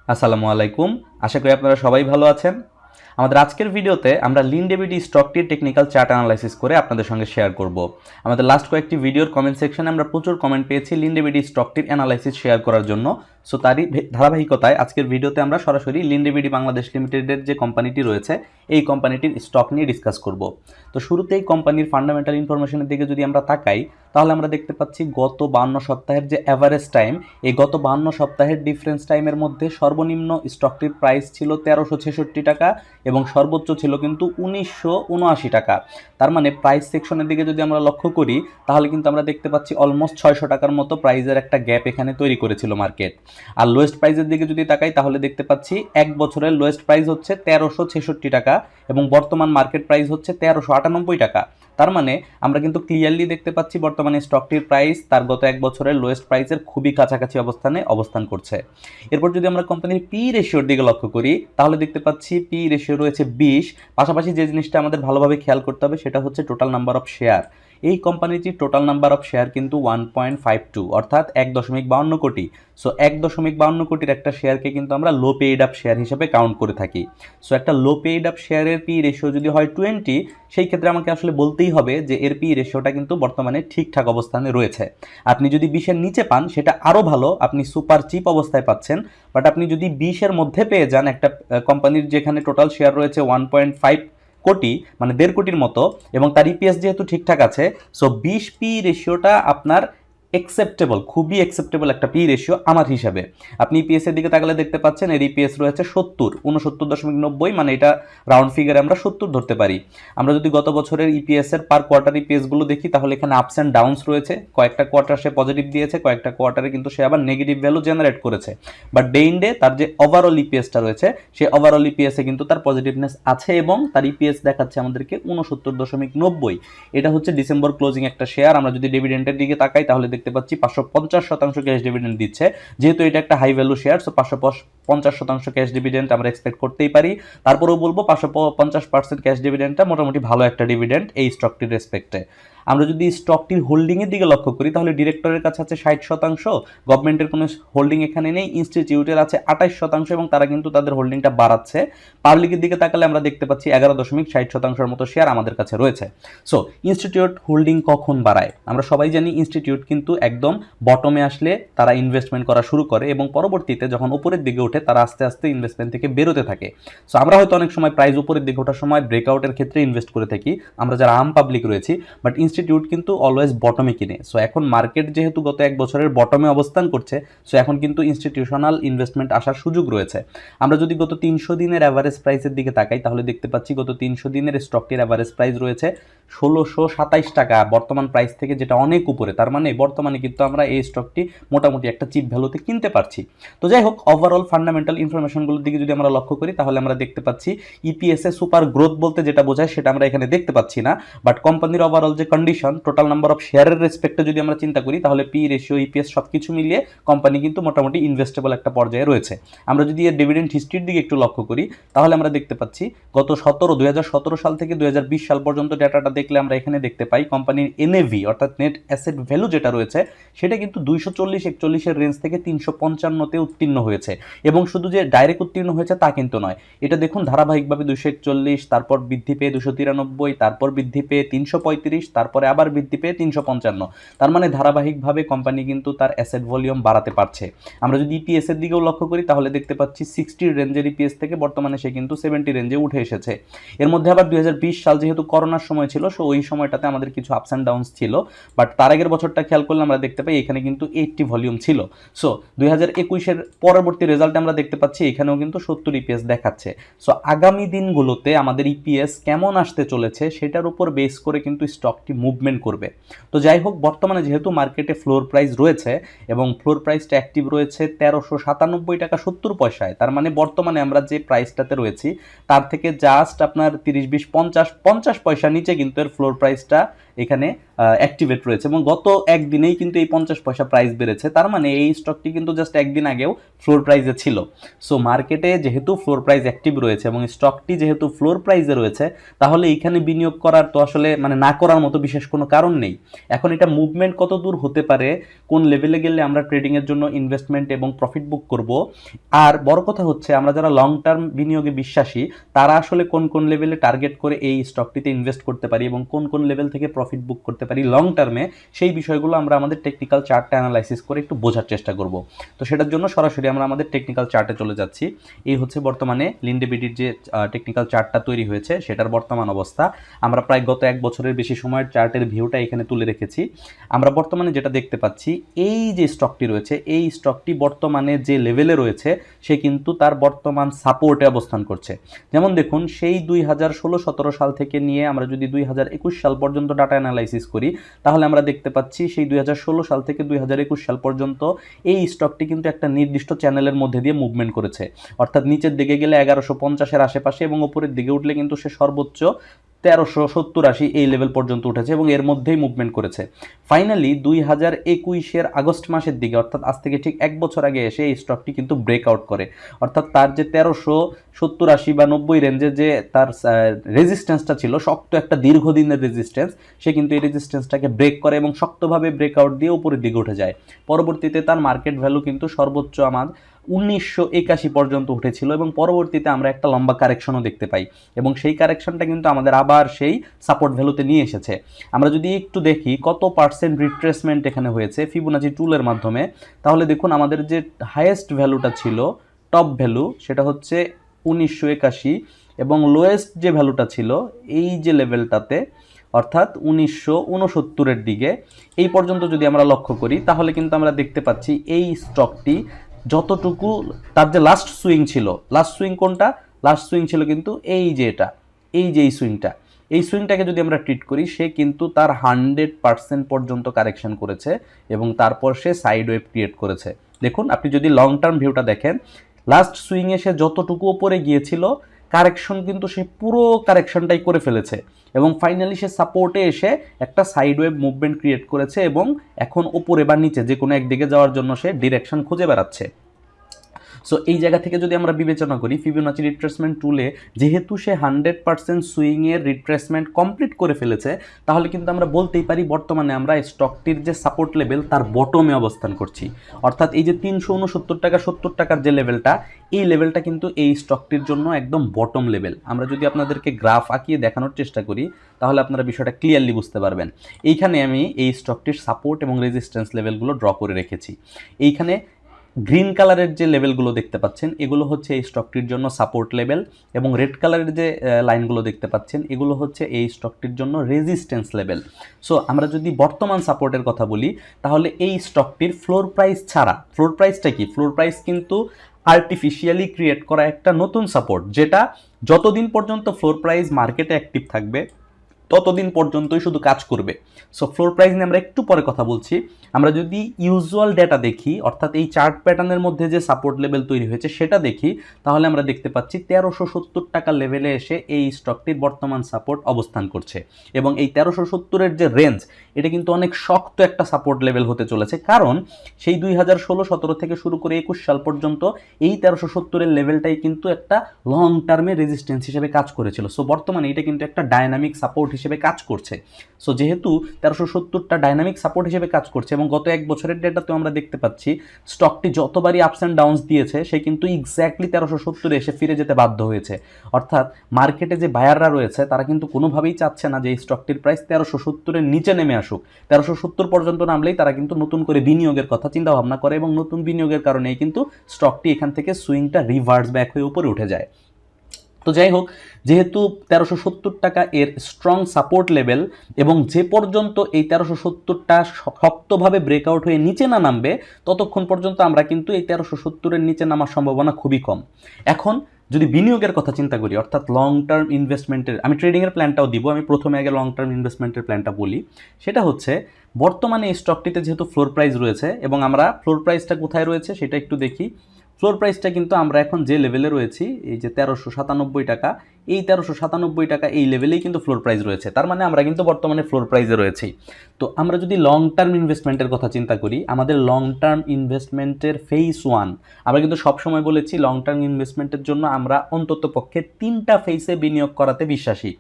আসসালামু আলাইকুম। আশা করি আপনারা সবাই ভালো আছেন। আমাদের আজকের ভিডিওতে আমরা লিনডেভিডি স্টকটির টেকনিক্যাল চার্ট অ্যানালাইসিস করে আপনাদের সঙ্গে শেয়ার করব। আমাদের লাস্ট কয়েকটি ভিডিওর কমেন্ট সেকশনে আমরা প্রচুর কমেন্ট পেয়েছি লিনডেভিডি স্টকটির অ্যানালাইসিস শেয়ার করার জন্য। সো তারই ধারাবাহিকতায় আজকের ভিডিওতে আমরা সরাসরি লিনডেভিডি বাংলাদেশ লিমিটেডের যে কোম্পানিটি রয়েছে এই কোম্পানিটির স্টক নিয়ে ডিসকাস করব। তো শুরুতেই কোম্পানির ফান্ডামেন্টাল ইনফরমেশনের দিকে যদি আমরা তাকাই তাহলে আমরা দেখতে পাচ্ছি গত 52 সপ্তাহের যে অ্যাভারেজ টাইম, এই গত 52 সপ্তাহের ডিফারেন্স টাইমের মধ্যে সর্বনিম্ন স্টকটির প্রাইস ছিল 1366 টাকা এবং সর্বোচ্চ ছিল কিন্তু 1979 টাকা। তার মানে প্রাইস সেকশনের দিকে যদি আমরা লক্ষ্য করি তাহলে কিন্তু আমরা দেখতে পাচ্ছি অলমোস্ট 600 টাকার মতো প্রাইসের একটা গ্যাপ এখানে তৈরি করেছিল মার্কেট। আর লোয়েস্ট প্রাইসের দিকে যদি তাকাই তাহলে দেখতে পাচ্ছি এক বছরের লোয়েস্ট প্রাইস হচ্ছে 1366 টাকা এবং বর্তমান মার্কেট প্রাইস হচ্ছে 1398 টাকা। তার মানে আমরা কিন্তু ক্লিয়ারলি দেখতে পাচ্ছি বর্তমানে স্টকটির প্রাইস তার গত এক বছরের লোয়েস্ট প্রাইসের খুবই কাছাকাছি অবস্থানে অবস্থান করছে। এরপর যদি আমরা কোম্পানির পি রেশিওর দিকে লক্ষ্য করি তাহলে দেখতে পাচ্ছি পি রেশিও রয়েছে 20। পাশাপাশি যে জিনিসটা আমাদের ভালোভাবে খেয়াল করতে হবে সেটা হচ্ছে টোটাল নাম্বার অফ শেয়ার। এই কোম্পানিটির টোটাল নাম্বার অফ শেয়ার কিন্তু 1.52 অর্থাৎ 1.52 কোটি। সো 1.52 কোটির একটা শেয়ারকে কিন্তু আমরা লো পেইড আপ শেয়ার হিসেবে কাউন্ট করে থাকি। সো একটা লো পেইড আপ শেয়ারের পি রেশিও যদি হয় 20, সেই ক্ষেত্রে আমাকে আসলে বলতেই হবে যে এর পি রেশিওটা কিন্তু বর্তমানে ঠিকঠাক অবস্থানে রয়েছে। আপনি যদি 20-এর নিচে পান সেটা আরও ভালো, আপনি সুপার চিপ অবস্থায় পাচ্ছেন। বাট আপনি যদি 20-এর মধ্যে পেয়ে যান একটা কোম্পানির যেখানে টোটাল শেয়ার রয়েছে 1.5 কোটি মানে 1.5 কোটির মতো এবং তার ইপিএস যেহেতু ঠিকঠাক আছে, সো 20 পি রেশিওটা আপনার একসেপ্টেবল, খুবই একসেপ্টেবল একটা পি রেশিও আমার হিসাবে। আপনি ইপিএস এর দিকে তাকালে দেখতে পাচ্ছেন এর ইপিএস রয়েছে 70, 69.90, মানে এটা রাউন্ড ফিগারে আমরা 70 ধরতে পারি। আমরা যদি গত বছরের ইপিএস এর পার কোয়ার্টার ইপিএস গুলো দেখি তাহলে এখানে আপস অ্যান্ড ডাউনস রয়েছে। কয়েকটা কোয়ার্টার সে পজিটিভ দিয়েছে, কয়েকটা কোয়ার্টারে কিন্তু সে আবার নেগেটিভ ভ্যালু জেনারেট করেছে। বাট ডে ইন ডে তার যে ওভারঅল ইপিএসটা রয়েছে সেই ওভারঅল ইপিএসে কিন্তু তার পজিটিভনেস আছে এবং তার ইপিএস দেখাচ্ছে আমাদেরকে 69.90। এটা হচ্ছে ডিসেম্বর ক্লোজিং একটা শেয়ার। আমরা যদি ডিভিডেন্ডের দিকে তাকাই তাহলে দেখতে পাচ্ছি 550% ক্যাশ ডিভিডেন্ড দিচ্ছে। যেহেতু এটা একটা high value share, so 550% cash dividend আমরা এক্সপেক্ট করতেই পারি। তারপরেও বলবো 550% ক্যাশ ডিভিডেন্ডটা মোটামুটি ভালো একটা ডিভিডেন্ড এই স্টকটির রেসপেক্টে। আমরা যদি স্টকটির হোল্ডিংয়ের দিকে লক্ষ্য করি তাহলে ডিরেক্টরের কাছে আছে 60%, গভর্নমেন্টের কোনো হোল্ডিং এখানে নেই, ইনস্টিটিউটের আছে 28% এবং তারা কিন্তু তাদের হোল্ডিংটা বাড়াচ্ছে। পাবলিকের দিকে তাকালে আমরা দেখতে পাচ্ছি 11.60%-এর মতো শেয়ার আমাদের কাছে রয়েছে। সো ইনস্টিটিউট হোল্ডিং কখন বাড়ায়? আমরা সবাই জানি ইনস্টিটিউট কিন্তু একদম বটমে আসলে তারা ইনভেস্টমেন্ট করা শুরু করে এবং পরবর্তীতে যখন উপরের দিকে ওঠে তারা আস্তে আস্তে ইনভেস্টমেন্ট থেকে বেরোতে থাকে। সো আমরা হয়তো অনেক সময় প্রাইস উপরের দিকে ওঠার সময় ব্রেকআউটের ক্ষেত্রে ইনভেস্ট করে থাকি আমরা যারা আম পাবলিক রয়েছি, বাট ইনস্টিটিউট কিন্তু অলওয়েজ বটমে কিনে। সো এখন মার্কেট যেহেতু গত এক বছরের বটমে অবস্থান করছে, সো এখন কিন্তু ইনস্টিটিউশনাল ইনভেস্টমেন্ট আসার সুযোগ রয়েছে। আমরা যদি গত 300 দিনের অ্যাভারেজ প্রাইসের দিকে তাকাই তাহলে দেখতে পাচ্ছি গত 300 দিনের স্টকটির অ্যাভারেজ প্রাইস রয়েছে 1627 টাকা বর্তমান প্রাইস থেকে, যেটা অনেক উপরে। তার মানে বর্তমানে কিন্তু আমরা এই স্টকটি মোটামুটি একটা চিপ ভ্যালুতে কিনতে পারছি। তো যাই হোক, ওভারঅল ফান্ডামেন্টাল ইনফরমেশনগুলোর দিকে যদি আমরা লক্ষ্য করি তাহলে আমরা দেখতে পাচ্ছি ইপিএসএ সুপার গ্রোথ বলতে যেটা বোঝায় সেটা আমরা এখানে দেখতে পাচ্ছি না। বাট কোম্পানির ওভারঅল যে কন্ডিশন, টোটাল নাম্বার অফ শেয়ারের রেসপেক্টে যদি আমরা চিন্তা করি তাহলে পি রেশিও, ইপিএস সব কিছু মিলিয়ে কোম্পানি কিন্তু মোটামুটি ইনভেস্টেবল একটা পর্যায়ে রয়েছে। আমরা যদি এর ডিভিডেন্ড হিস্ট্রির দিকে একটু লক্ষ্য করি তাহলে আমরা দেখতে পাচ্ছি গত 2017 সাল থেকে 2020 সাল পর্যন্ত ডেটাটা দেখলে আমরা এখানে দেখতে পাই কোম্পানির এনএভি অর্থাৎ নেট অ্যাসেট ভ্যালু যেটা রয়েছে সেটা কিন্তু 240-41 রেঞ্জ থেকে 355-তে উত্তীর্ণ হয়েছে। এবং শুধু যে ডাইরেক্ট উত্তীর্ণ হয়েছে তা কিন্তু নয়, এটা দেখুন ধারাবাহিকভাবে 241, তারপর বৃদ্ধি পেয়ে 293, তারপর বৃদ্ধি পেয়ে 335, তারপরে আবার বৃদ্ধি পেয়ে 355। তার মানে ধারাবাহিকভাবে কোম্পানি কিন্তু তার অ্যাসেট ভলিউম বাড়াতে পারছে। আমরা যদি ইপিএস এর দিকেও লক্ষ্য করি তাহলে দেখতে পাচ্ছি 60 রেঞ্জের ইপিএস থেকে বর্তমানে সে কিন্তু 70 রেঞ্জে উঠে এসেছে। এর মধ্যে আবার 2020 সাল যেহেতু করোনার সময় ছিল, সো ওই সময়টাতে আমাদের কিছু আপস অ্যান্ড ডাউনস ছিল। বাট তার আগের বছরটা খেয়াল করলে আমরা দেখতে পাই এখানে কিন্তু 80 ভলিউম ছিল। সো 2021-এর পরবর্তী রেজাল্টে আমরা দেখতে পাচ্ছি এখানেও কিন্তু 70 ইপিএস দেখাচ্ছে। সো আগামী দিনগুলোতে আমাদের ইপিএস কেমন আসতে চলেছে সেটার উপর বেস করে কিন্তু স্টকটি মুভমেন্ট করবে। তো যাই হোক, বর্তমানে যেহেতু মার্কেটে ফ্লোর প্রাইস রয়েছে এবং ফ্লোর প্রাইসটা অ্যাক্টিভ রয়েছে 1397 টাকা 70 পয়সায়, তার মানে বর্তমানে আমরা যে প্রাইসটাতে রয়েছি তার থেকে জাস্ট আপনার 30, 20, 50 পয়সা নিচে কিন্তু এর ফ্লোর প্রাইসটা এখানে অ্যাক্টিভেট রয়েছে এবং গত একদিনেই কিন্তু এই 50 পয়সা প্রাইস বেড়েছে। তার মানে এই স্টকটি কিন্তু জাস্ট একদিন আগেও ফ্লোর প্রাইসে ছিল। সো মার্কেটে যেহেতু ফ্লোর প্রাইস অ্যাক্টিভ রয়েছে এবং স্টকটি যেহেতু ফ্লোর প্রাইসে রয়েছে, তাহলে এইখানে বিনিয়োগ করার তো আসলে মানে না করার মতো বিশেষ কোনো কারণ নেই। এখন এটা মুভমেন্ট কত দূর হতে পারে, কোন লেভেলে গেলে আমরা ট্রেডিংয়ের জন্য ইনভেস্টমেন্ট এবং প্রফিট বুক করব, আর বড় কথা হচ্ছে আমরা যারা লং টার্ম বিনিয়োগে বিশ্বাসী তারা আসলে কোন কোন লেভেলে টার্গেট করে এই স্টকটিতে ইনভেস্ট করতে পারি এবং কোন কোন লেভেল থেকে প্রফিট বুক করতে পারি লং টার্মে, সেই বিষয়গুলো আমরা আমাদের টেকনিক্যাল চার্টটা অ্যানালাইসিস করে একটু বোঝার চেষ্টা করব। তো সেটার জন্য সরাসরি আমরা আমাদের টেকনিক্যাল চার্টে চলে যাচ্ছি। এই হচ্ছে বর্তমানে লিন্ডেবিডির যে টেকনিক্যাল চার্টটা তৈরি হয়েছে সেটার বর্তমান অবস্থা। আমরা প্রায় গত 1 বছরের বেশি সময়ের চার্টের ভিউটা এখানে তুলে রেখেছি। আমরা বর্তমানে যেটা দেখতে পাচ্ছি, এই যে স্টকটি রয়েছে এই স্টকটি বর্তমানে যে লেভেলে রয়েছে সে কিন্তু তার বর্তমান সাপোর্টে অবস্থান করছে। যেমন দেখুন, সেই 2016-17 সাল থেকে নিয়ে আমরা যদি 2021 সাল পর্যন্ত ডাটা অ্যানালাইসিস করি, তাহলে আমরা দেখতে পাচ্ছি সেই 2016 সাল থেকে 2021 সাল পর্যন্ত এই স্টকটি কিন্তু একটা নির্দিষ্ট চ্যানেলের মধ্যে দিয়ে মুভমেন্ট করেছে। অর্থাৎ নিচের দিকে গেলে 1150-এর আশেপাশে এবং উপরের দিকে উঠলে কিন্তু সে সর্বোচ্চ 1370-80 এই লেভেল পর্যন্ত উঠেছে এবং এর মধ্যেই মুভমেন্ট করেছে। ফাইনালি 2021-এর আগস্ট মাসের দিকে, অর্থাৎ আজ থেকে ঠিক 1 বছর আগে এসে এই স্টকটি কিন্তু ব্রেকআউট করে। অর্থাৎ তার যে 1370-80 বা 90 রেঞ্জে যে তার রেজিস্ট্যান্সটা ছিল, শক্ত একটা দীর্ঘদিনের রেজিস্ট্যান্স, সে কিন্তু এই রেজিস্ট্যান্সটাকে ব্রেক করে এবং শক্তভাবে ব্রেকআউট দিয়ে উপরের দিকে উঠে যায়। পরবর্তীতে তার মার্কেট ভ্যালু কিন্তু সর্বোচ্চ আমার 1981 পর্যন্ত উঠেছিল এবং পরবর্তীতে আমরা একটা লম্বা কারেকশনও দেখতে পাই এবং সেই কারেকশনটা কিন্তু আমাদের আবার সেই সাপোর্ট ভ্যালুতে নিয়ে এসেছে। আমরা যদি একটু দেখি কত পার্সেন্ট রিট্রেসমেন্ট এখানে হয়েছে ফিবোনাচি টুলের মাধ্যমে, তাহলে দেখুন আমাদের যে হাইয়েস্ট ভ্যালুটা ছিল, টপ ভ্যালু, সেটা হচ্ছে 1981 এবং লোয়েস্ট যে ভ্যালুটা ছিল এই যে লেভেলটাতে, অর্থাৎ 1969-এর দিকে, এই পর্যন্ত যদি আমরা লক্ষ্য করি তাহলে কিন্তু আমরা দেখতে পাচ্ছি এই স্টকটি যতটুকু তার যে লাস্ট সুইং ছিল, লাস্ট সুইং কোনটা, লাস্ট সুইং ছিল কিন্তু এই যে এটা, এই যে এই সুইংটা, এই সুইংটাকে যদি আমরা ট্রিট করি, সে কিন্তু তার 100% পর্যন্ত কারেকশন করেছে এবং তারপর সে সাইড ওয়েভ ক্রিয়েট করেছে। দেখুন, আপনি যদি লং টার্ম ভিউটা দেখেন, লাস্ট সুইংয়ে সে যতটুকু ওপরে গিয়েছিল কারেকশন কিন্তু সে পুরো কারেকশনটাই করে ফেলেছে এবং ফাইনালি সে সাপোর্টে এসে একটা সাইড ওয়েভ মুভমেন্ট ক্রিয়েট করেছে এবং এখন ওপরে বা নিচে যে কোনো একদিকে যাওয়ার জন্য সে ডিরেকশন খুঁজে বেড়াচ্ছে। সো এই জায়গা থেকে যদি আমরা বিবেচনা করি, ফিবোনাচি রিট্রেসমেন্ট টুলে যেহেতু সে 100% সুইংয়ের রিট্রেসমেন্ট কমপ্লিট করে ফেলেছে, তাহলে কিন্তু আমরা বলতেই পারি বর্তমানে আমরা স্টকটির যে সাপোর্ট লেভেল তার বটমে অবস্থান করছি। অর্থাৎ এই যে 369 টাকা 70 টাকার যে লেভেলটা, এই লেভেলটা কিন্তু এই স্টকটির জন্য একদম বটম লেভেল। আমরা যদি আপনাদেরকে গ্রাফ আঁকিয়ে দেখানোর চেষ্টা করি তাহলে আপনারা বিষয়টা ক্লিয়ারলি বুঝতে পারবেন। এইখানে আমি এই স্টকটির সাপোর্ট এবং রেজিস্ট্যান্স লেভেলগুলো ড্র করে রেখেছি। এইখানে গ্রিন কালারের যে লেভেলগুলো দেখতে পাচ্ছেন এগুলো হচ্ছে এই স্টকটির জন্য সাপোর্ট লেভেল এবং রেড কালারের যে লাইনগুলো দেখতে পাচ্ছেন এগুলো হচ্ছে এই স্টকটির জন্য রেজিস্ট্যান্স লেভেল। সো আমরা যদি বর্তমান সাপোর্টের কথা বলি তাহলে এই স্টকটির ফ্লোর প্রাইস ছাড়া, ফ্লোর প্রাইসটা কি, ফ্লোর প্রাইস কিন্তু আর্টিফিশিয়ালি ক্রিয়েট করা একটা নতুন সাপোর্ট, যেটা যতদিন পর্যন্ত ফ্লোর প্রাইস মার্কেটে অ্যাক্টিভ থাকবে ততদিন পর্যন্তই শুধু কাজ করবে। সো ফ্লোর প্রাইস নিয়ে আমরা একটু পরে কথা বলছি। আমরা যদি ইউজুয়াল ডেটা দেখি, অর্থাৎ এই চার্ট প্যাটার্নের মধ্যে যে সাপোর্ট লেভেল তৈরি হয়েছে সেটা দেখি, তাহলে আমরা দেখতে পাচ্ছি 1370 টাকা লেভেলে এসে এই স্টকটির বর্তমান সাপোর্ট অবস্থান করছে এবং এই 1370-এর যে রেঞ্জ, এটা কিন্তু অনেক শক্ত একটা সাপোর্ট লেভেল হতে চলেছে, কারণ সেই 2016-17 থেকে শুরু করে 21 সাল পর্যন্ত এই 1370-এর লেভেলটাই কিন্তু একটা লং টার্মে রেজিস্ট্যান্স হিসেবে কাজ করেছিল। সো বর্তমানে এটা কিন্তু একটা ডায়নামিক সাপোর্ট হিসেবে কাজ করছে। সো যেহেতু 1370টা ডাইনামিক সাপোর্ট হিসেবে কাজ করছে এবং গত 1 বছরের ডেটাতেও আমরা দেখতে পাচ্ছি স্টকটি যতবারই আপস অ্যান্ড ডাউনস দিয়েছে সে কিন্তু এক্স্যাক্টলি 1370-এ এসে ফিরে যেতে বাধ্য হয়েছে। অর্থাৎ মার্কেটে যে বায়াররা রয়েছে তারা কিন্তু কোনোভাবেই চাচ্ছে না যে এই স্টকটির প্রাইস 1370-এর নিচে নেমে আসুক। 1370 পর্যন্ত নামলেই তারা কিন্তু নতুন করে বিনিয়োগের কথা চিন্তা ভাবনা করে এবং নতুন বিনিয়োগের কারণেই কিন্তু স্টকটি এখান থেকে সুইংটা রিভার্স ব্যাক হয়ে উপরে উঠে যায়। তো যাই হোক, যেহেতু 1370 টাকা এর স্ট্রং সাপোর্ট লেভেল এবং যে পর্যন্ত এই 1370টা শক্তভাবে ব্রেকআউট হয়ে নিচে না নামবে ততক্ষণ পর্যন্ত আমরা কিন্তু এই 1370-এর নিচে নামার সম্ভাবনা খুবই কম। এখন যদি বিনিয়োগের কথা চিন্তা করি, অর্থাৎ লং টার্ম ইনভেস্টমেন্টের, আমি ট্রেডিংয়ের প্ল্যানটাও দিব, আমি প্রথমে আগে লং টার্ম ইনভেস্টমেন্টের প্ল্যানটা বলি। সেটা হচ্ছে বর্তমানে এই স্টকটিতে যেহেতু ফ্লোর প্রাইস রয়েছে এবং আমরা ফ্লোর প্রাইসটা কোথায় রয়েছে সেটা একটু দেখি। ফ্লোর প্রাইসটা কিন্তু আমরা এখন যে লেভেলে রয়েছি, এই যে 1397 টাকা, এই 1397 টাকা এই লেভেলেই কিন্তু ফ্লোর প্রাইস রয়েছে। তার মানে আমরা কিন্তু বর্তমানে ফ্লোর প্রাইসে রয়েছি। তো আমরা যদি লং টার্ম ইনভেস্টমেন্টের কথা চিন্তা করি, আমাদের লং টার্ম ইনভেস্টমেন্টের ফেজ 1, আমরা কিন্তু সবসময় বলেছি লং টার্ম ইনভেস্টমেন্টের জন্য আমরা অন্তত পক্ষে 3টা ফেজে বিনিয়োগ করাতে বিশ্বাসী।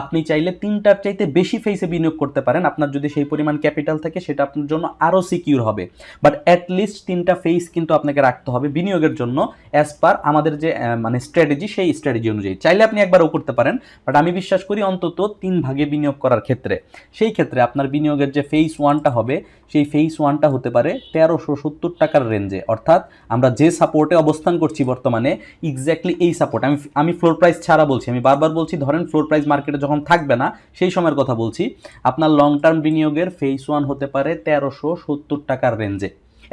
আপনি চাইলে 3টার চাইতে বেশি ফেজে বিনিয়োগ করতে পারেন, আপনার যদি সেই পরিমাণ ক্যাপিটাল থাকে সেটা আপনার জন্য আরও সিকিউর হবে। বাট অ্যাটলিস্ট 3টা ফেজ কিন্তু আপনাকে রাখতে হবে বিনিয়োগের জন্য, অ্যাজ পার আমাদের যে মানে স্ট্র্যাটেজি, সেই স্ট্র্যাটেজি অনুযায়ী। চাইলে আপনি একবারও করতে পারেন, বাট আমি বিশ্বাস করি অন্তত 3 ভাগে বিনিয়োগ করার ক্ষেত্রে। সেই ক্ষেত্রে আপনার বিনিয়োগের যে ফেজ 1টা হবে, সেই ফেজ 1টা হতে পারে 1370 টাকার রেঞ্জে। অর্থাৎ আমরা যে সাপোর্টে অবস্থান করছি বর্তমানে, এক্স্যাক্টলি এই সাপোর্ট, আমি ফ্লোর প্রাইস ছাড়া বলছি, আমি বারবার বলছি, ধরেন ফ্লোর প্রাইস মার্কেটে যখন থাকবে না সেই সময়ের কথা বলছি, আপনার লং টার্ম বিনিয়োগের ফেজ 1 হতে পারে 1370 টাকার রেঞ্জে।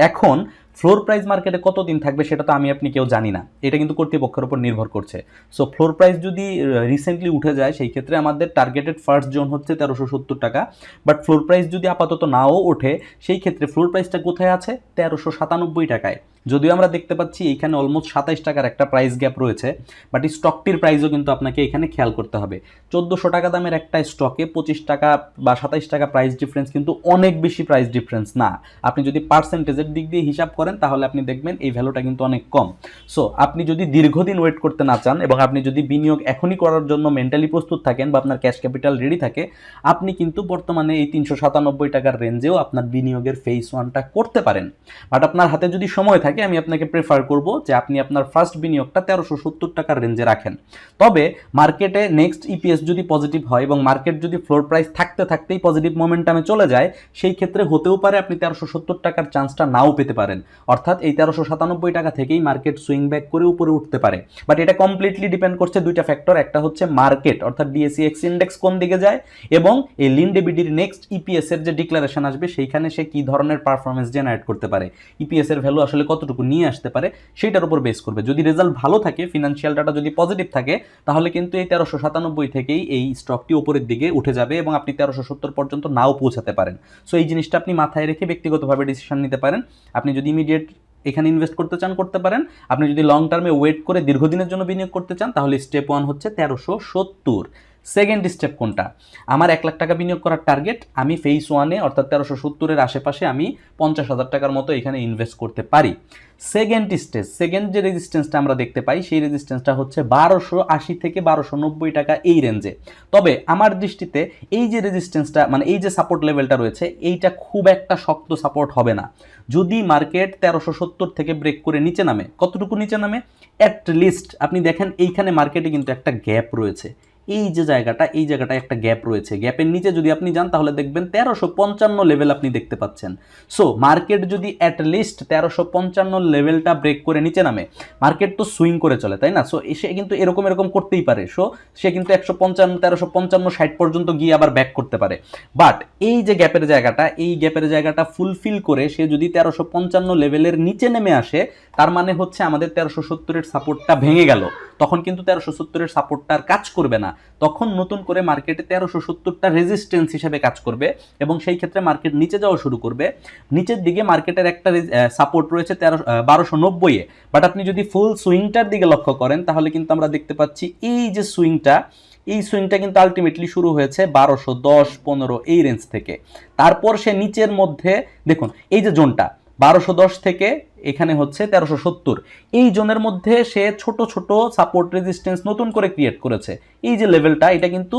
এখন ফ্লোর প্রাইস মার্কেটে কতদিন থাকবে সেটা তো আমি আপনি কেউ জানি না, এটা কিন্তু কর্তৃপক্ষের উপর নির্ভর করছে। সো ফ্লোর প্রাইস যদি রিসেন্টলি উঠে যায়, সেই ক্ষেত্রে আমাদের টার্গেটেড ফার্স্ট জোন হচ্ছে 1370 টাকা। বাট ফ্লোর প্রাইস যদি আপাতত নাও ওঠে, সেই ক্ষেত্রে ফ্লোর প্রাইসটা কোথায় আছে? 1397 টাকায়। যদিও আমরা দেখতে পাচ্ছি এইখানে অলমোস্ট 27 টাকার একটা প্রাইস গ্যাপ রয়েছে, বাট এই স্টকটির প্রাইসও কিন্তু আপনাকে এখানে খেয়াল করতে হবে। 1400 টাকা দামের একটা স্টকে 25 টাকা বা 27 টাকা প্রাইস ডিফারেন্স কিন্তু অনেক বেশি প্রাইস ডিফারেন্স না। আপনি যদি পার্সেন্টেজের দিক দিয়ে হিসাব করেন তাহলে আপনি দেখবেন এই ভ্যালুটা কিন্তু অনেক কম। সো আপনি যদি দীর্ঘদিন ওয়েট করতে না চান এবং আপনি যদি বিনিয়োগ এখনই করার জন্য মেন্টালি প্রস্তুত থাকেন বা আপনার ক্যাশ ক্যাপিটাল রেডি থাকে, আপনি কিন্তু বর্তমানে এই 397 টাকার রেঞ্জেও আপনার বিনিয়োগের ফেজ 1টা করতে পারেন। বাট আপনার হাতে যদি সময় থাকে, আমি আপনাকে প্রেফার করব যে আপনি আপনার ফার্স্ট বিনিয়োগটা 1370 টাকার রেঞ্জে রাখেন। তবে মার্কেটে নেক্সট ইপিএস যদি পজিটিভ হয় এবং মার্কেট যদি ফ্লোর প্রাইস থাকতে থাকতেই পজিটিভ মোমেন্টামে চলে যায়, সেই ক্ষেত্রে হতেও পারে আপনি 1370 টাকার চান্সটা নাও পেতে পারেন। অর্থাৎ এই 1397 টাকা থেকেই মার্কেট সুইং ব্যাক করে উপরে উঠতে পারে। বাট এটা কমপ্লিটলি ডিপেন্ড করছে দুইটা ফ্যাক্টর, একটা হচ্ছে মার্কেট অর্থাৎ ডিএসইএক্স ইন্ডেক্স কোন দিকে যায়, এবং এই লিন্ডেবিডির নেক্সট ইপিএস এর যে ডিক্লারেশন আসবে সেইখানে সে কি ধরনের পারফরমেন্স জেনারেট করতে পারে, ইপিএস এর ভ্যালু আসলে কতটুকু নিয়ে আসতে পারে, সেটার উপর বেস করবে। যদি রেজাল্ট ভালো থাকে, ফিনান্সিয়াল ডাটা যদি পজিটিভ থাকে, তাহলে কিন্তু এই 1397 থেকেই এই স্টকটি উপরের দিকে উঠে যাবে এবং আপনি 1370 পর্যন্ত নাও পৌঁছাতে পারেন। সো এই জিনিসটা আপনি মাথায় রেখে ব্যক্তিগতভাবে ডিসিশন নিতে পারেন। আপনি যদি ইমিডিয়েট এখানে ইনভেস্ট করতে চান করতে পারেন, আপনি যদি লং টার্মে ওয়েট করে দীর্ঘদিনের জন্য বিনিয়োগ করতে চান, তাহলে স্টেপ 1 হচ্ছে 1370। সেকেন্ড স্টেপ কোনটা? আমার 1 লাখ টাকা বিনিয়োগ করার টার্গেট, আমি ফেজ 1-এ অর্থাৎ 1370-এর আশেপাশে আমি 50,000 টাকার মতো এখানে ইনভেস্ট করতে পারি। সেকেন্ড স্টেজ, সেকেন্ড যে রেজিস্ট্যান্সটা আমরা দেখতে পাই, সেই রেজিস্ট্যান্সটা হচ্ছে 1280 থেকে 1290 টাকা এই রেঞ্জে। তবে আমার দৃষ্টিতে এই যে রেজিস্ট্যান্সটা, মানে এই যে সাপোর্ট লেভেলটা রয়েছে, এইটা খুব একটা শক্ত সাপোর্ট হবে না। যদি মার্কেট 1370 থেকে ব্রেক করে নিচে নামে, কতটুকু নিচে নামে? অ্যাট লিস্ট আপনি দেখেন এইখানে মার্কেটে কিন্তু একটা গ্যাপ রয়েছে, এই যে জায়গাটা, এই জায়গাটায় একটা গ্যাপ রয়েছে। গ্যাপের নিচে যদি আপনি যান তাহলে দেখবেন 1355 লেভেল আপনি দেখতে পাচ্ছেন। সো মার্কেট যদি অ্যাট লিস্ট 1355 লেভেলটা ব্রেক করে নিচে নামে, মার্কেট তো সুইং করে চলে, তাই না? সো সে কিন্তু এরকম করতেই পারে। সো সে কিন্তু 155, 1355, 60 পর্যন্ত গিয়ে আবার ব্যাক করতে পারে। বাট এই যে গ্যাপের জায়গাটা, এই গ্যাপের জায়গাটা ফুলফিল করে সে যদি 1355 লেভেলের নিচে নেমে আসে, তার মানে হচ্ছে আমাদের 1370-এর সাপোর্টটা ভেঙে গেল। তখন কিন্তু 1370-এর সাপোর্টটা আর কাজ করবে না, তখন নতুন করে মার্কেটে 1370টা রেজিস্ট্যান্স হিসেবে কাজ করবে এবং সেই ক্ষেত্রে মার্কেট নিচে যাওয়া শুরু করবে। নিচের দিকে মার্কেটের একটা সাপোর্ট রয়েছে 1290-এ। বাট আপনি যদি ফুল সুইংটার দিকে লক্ষ্য করেন, তাহলে কিন্তু আমরা দেখতে পাচ্ছি এই যে সুইংটা, এই সুইংটা কিন্তু আলটিমেটলি শুরু হয়েছে 1210, 15 এই রেঞ্জ থেকে। তারপর সে নিচের মধ্যে দেখুন এই যে জোনটা 1210 থেকে এখানে হচ্ছে 1370, এই জোনের মধ্যে সে ছোট ছোট সাপোর্ট রেজিস্ট্যান্স নতুন করে ক্রিয়েট করেছে। এই যে লেভেলটা, এটা কিন্তু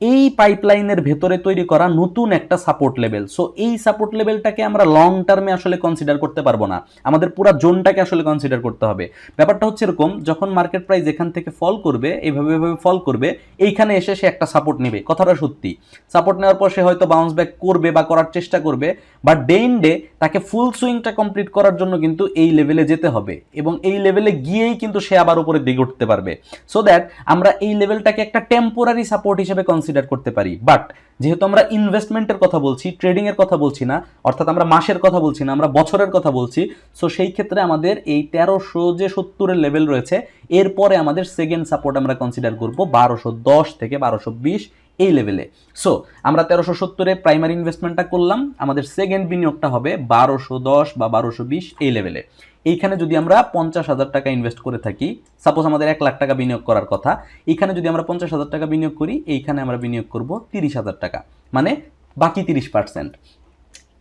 এই পাইপলাইনের ভেতরে তৈরি করা নতুন একটা সাপোর্ট লেভেল। সো এই সাপোর্ট লেভেলটাকে আমরা লং টার্মে আসলে কনসিডার করতে পারবো না, আমাদের পুরো জোনটাকে আসলে কনসিডার করতে হবে। ব্যাপারটা হচ্ছে এরকম, যখন মার্কেট প্রাইস এখান থেকে ফল করবে, এইভাবে ফল করবে, এইখানে এসে সে একটা সাপোর্ট নেবে, কথাটা সত্যি। সাপোর্ট নেওয়ার পর সে হয়তো বাউন্স ব্যাক করবে বা করার চেষ্টা করবে, বাট ডে ইন ডে তাকে ফুল সুইংটা কমপ্লিট করার জন্য কিন্তু এই লেভেলে যেতে হবে এবং এই লেভেলে গিয়েই কিন্তু সে আবার উপরে দিকে উঠতে পারবে। সো দ্যাট আমরা এই লেভেলটাকে একটা টেম্পোরারি সাপোর্ট হিসেবে কনসিডার করতে পারি। বাট যেহেতু আমরা ইনভেস্টমেন্টের কথা বলছি, ট্রেডিং এর কথা বলছি না, অর্থাৎ আমরা মাসের কথা বলছি না, আমরা বছরের কথা বলছি। সো সেই ক্ষেত্রে আমাদের এই 1370-এর লেভেল রয়েছে, এরপরে আমাদের সেকেন্ড সাপোর্ট আমরা কনসিডার করব 1210 থেকে 1220 এই লেভেলে। সো আমরা 1370-এ প্রাইমারি ইনভেস্টমেন্টটা করলাম, আমাদের সেকেন্ড বিনিয়োগটা হবে 1210 বা 1220 এই লেভেলে। এইখানে যদি আমরা 50,000 টাকা ইনভেস্ট করে থাকি, সাপোজ আমাদের 1 লাখ টাকা বিনিয়োগ করার কথা, এইখানে যদি আমরা 50,000 টাকা বিনিয়োগ করি, এইখানে আমরা বিনিয়োগ করব 30,000 টাকা, মানে বাকি 30%।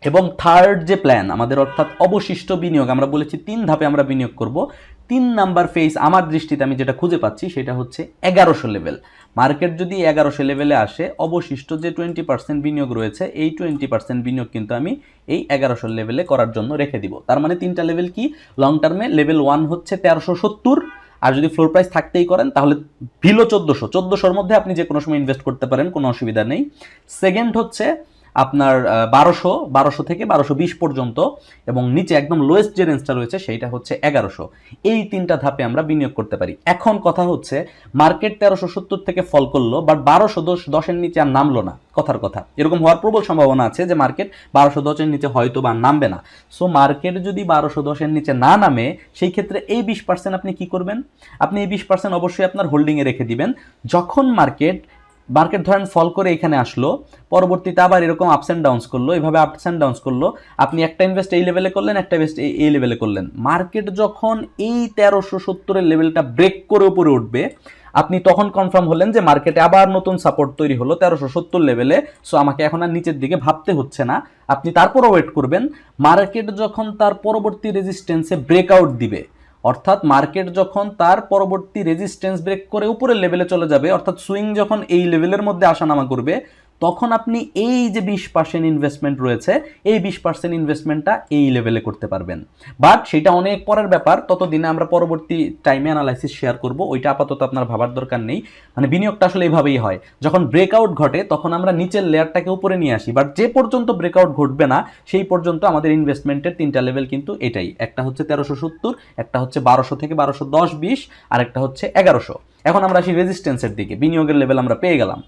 এবং থার্ড যে প্ল্যান আমাদের, অর্থাৎ অবশিষ্ট বিনিয়োগ, আমরা বলেছি 3 ধাপে আমরা বিনিয়োগ করব। 3 নাম্বার ফেজ আমার দৃষ্টিতে আমি যেটা খুঁজে পাচ্ছি সেটা হচ্ছে 1100 লেভেল। মার্কেট যদি 1100 লেভেলে আসে, অবশিষ্ট যে 20% বিনিয়োগ রয়েছে, এই 20% বিনিয়োগ কিন্তু আমি এই 1100 লেভেলে করার জন্য রেখে দিব। তার মানে 3টা লেভেল কি লং টার্মে, লেভেল 1 হচ্ছে 1370, আর যদি ফ্লোর প্রাইস থাকতেই করেন তাহলে বিলো 1400-1400-র মধ্যে আপনি যে কোনো সময় ইনভেস্ট করতে পারেন, কোনো অসুবিধা নেই। সেকেন্ড হচ্ছে আপনার 1200 থেকে 1220 পর্যন্ত, এবং নিচে একদম লোয়েস্ট যে রেঞ্জটা রয়েছে সেইটা হচ্ছে 1100। এই 3টা ধাপে আমরা বিনিয়োগ করতে পারি। এখন কথা হচ্ছে মার্কেট 1370 থেকে ফল করলো, বাট 1210-এর নিচে আর নামলো না। কথার কথা, এরকম হওয়ার প্রবল সম্ভাবনা আছে যে মার্কেট 1210-এর নিচে হয়তো বা নামবে না। সো মার্কেট যদি 1210-এর নিচে না নামে, সেই ক্ষেত্রে এই 20% আপনি কি করবেন? আপনি এই 20% অবশ্যই আপনার হোল্ডিংয়ে রেখে দিবেন। যখন মার্কেট ধরেন ফল করে এখানে আসলো, পরবর্তীতে আবার এরকম আপস অ্যান্ড ডাউনস করলো, এভাবে আপস অ্যান্ড ডাউনস করলো, আপনি একটা ইনভেস্ট এই লেভেলে করলেন, একটা ইনভেস্ট এই লেভেলে করলেন। মার্কেট যখন এই 1370-এর লেভেলটা ব্রেক করে উপরে উঠবে, আপনি তখন কনফার্ম হলেন যে মার্কেটে আবার নতুন সাপোর্ট তৈরি হলো 1370 লেভেলে, সো আমাকে এখন আর নিচের দিকে ভাবতে হচ্ছে না। আপনি তারপরও ওয়েট করবেন, মার্কেট যখন তার পরবর্তী রেজিস্ট্যান্সে ব্রেকআউট দিবে, অর্থাৎ মার্কেট যখন তার পরবর্তী রেজিস্ট্যান্স ব্রেক করে উপরের লেভেলে চলে যাবে, অর্থাৎ সুইং যখন এই লেভেলের মধ্যে আসানামা করবে, তখন আপনি এই যে 20% ইনভেস্টমেন্ট রয়েছে, এই 20% ইনভেস্টমেন্টটা এই লেভেলে করতে পারবেন। বাট সেটা অনেক পরের ব্যাপার, ততদিনে আমরা পরবর্তী টাইমে অ্যানালাইসিস শেয়ার করব, ওইটা আপাতত আপনার ভাবার দরকার নেই। মানে বিনিয়োগটা আসলে এইভাবেই হয়, যখন ব্রেকআউট ঘটে তখন আমরা নিচের লেয়ারটাকে উপরে নিয়ে আসি, বাট যে পর্যন্ত ব্রেকআউট ঘটবে না সেই পর্যন্ত আমাদের ইনভেস্টমেন্টের 3টা লেভেল কিন্তু এটাই, একটা হচ্ছে 1370, একটা হচ্ছে 1200 থেকে 1210-20, আর একটা হচ্ছে 1100। এখন আমরা আসি রেজিস্ট্যান্সের দিকে। বিনিয়োগের লেভেল আমরা পেয়ে গেলাম।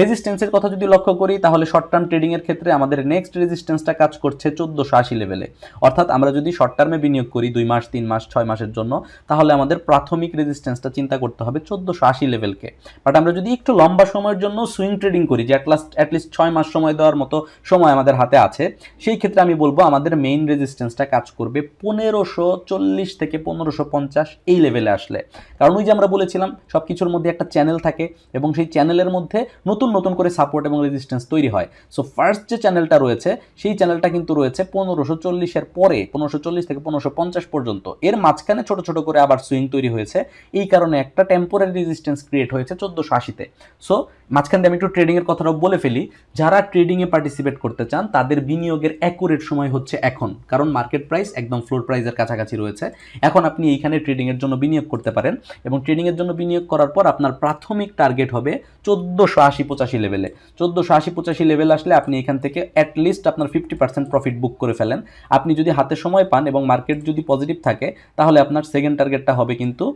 রেজিস্ট্যান্সের কথা যদি লক্ষ্য করি, তাহলে শর্ট টার্ম ট্রেডিংয়ের ক্ষেত্রে আমাদের নেক্সট রেজিস্ট্যান্সটা কাজ করছে 1480 লেভেলে। অর্থাৎ আমরা যদি শর্ট টার্মে বিনিয়োগ করি 2 মাস, 3 মাস, 6 মাসের জন্য, তাহলে আমাদের প্রাথমিক রেজিস্ট্যান্সটা চিন্তা করতে হবে 1480 লেভেলকে। বাট আমরা যদি একটু লম্বা সময়ের জন্য সুইং ট্রেডিং করি, যে অ্যাটলিস্ট 6 মাস সময় দেওয়ার মতো সময় আমাদের হাতে আছে, সেই ক্ষেত্রে আমি বলবো আমাদের মেইন রেজিস্ট্যান্সটা কাজ করবে 1540 থেকে 1550 এই লেভেলে আসলে। কারণ ওই যে আমরা বলেছিলাম সব কিছুর মধ্যে একটা চ্যানেল থাকে, এবং সেই চ্যানেলের মধ্যে নতুন নতুন করে সাপোর্ট এবং রেজিস্ট্যান্স তৈরি হয়। সো ফার্স্ট যে চ্যানেলটা রয়েছে, সেই চ্যানেলটা কিন্তু রয়েছে 1540-এর পরে, 1540 থেকে 1550 পর্যন্ত। এর মাঝখানে ছোট ছোট করে আবার সুইং তৈরি হয়েছে, এই কারণে একটা টেম্পোরারি রেজিস্ট্যান্স ক্রিয়েট হয়েছে 1480-তে। সো মাঝখানে আমি একটু ট্রেডিংয়ের কথাটাও বলে ফেলি। যারা ট্রেডিংয়ে পার্টিসিপেট করতে চান তাদের বিনিয়োগের অ্যাকুরেট সময় হচ্ছে এখন, কারণ মার্কেট প্রাইস একদম ফ্লোর প্রাইসের কাছাকাছি রয়েছে। এখন আপনি এইখানে ট্রেডিংয়ের জন্য বিনিয়োগ করতে পারেন, এবং ট্রেডিংয়ের জন্য বিনিয়োগ করার পর আপনার প্রাথমিক টার্গেট হবে 1480-85 লেভেলে। 1480-85 লেভেল আসলে আপনি এখান থেকে অ্যাটলিস্ট আপনার 50% প্রফিট বুক করে ফেলেন। আপনি যদি হাতে সময় পান এবং মার্কেট যদি পজিটিভ থাকে, তাহলে আপনার সেকেন্ড টার্গেটটা হবে কিন্তু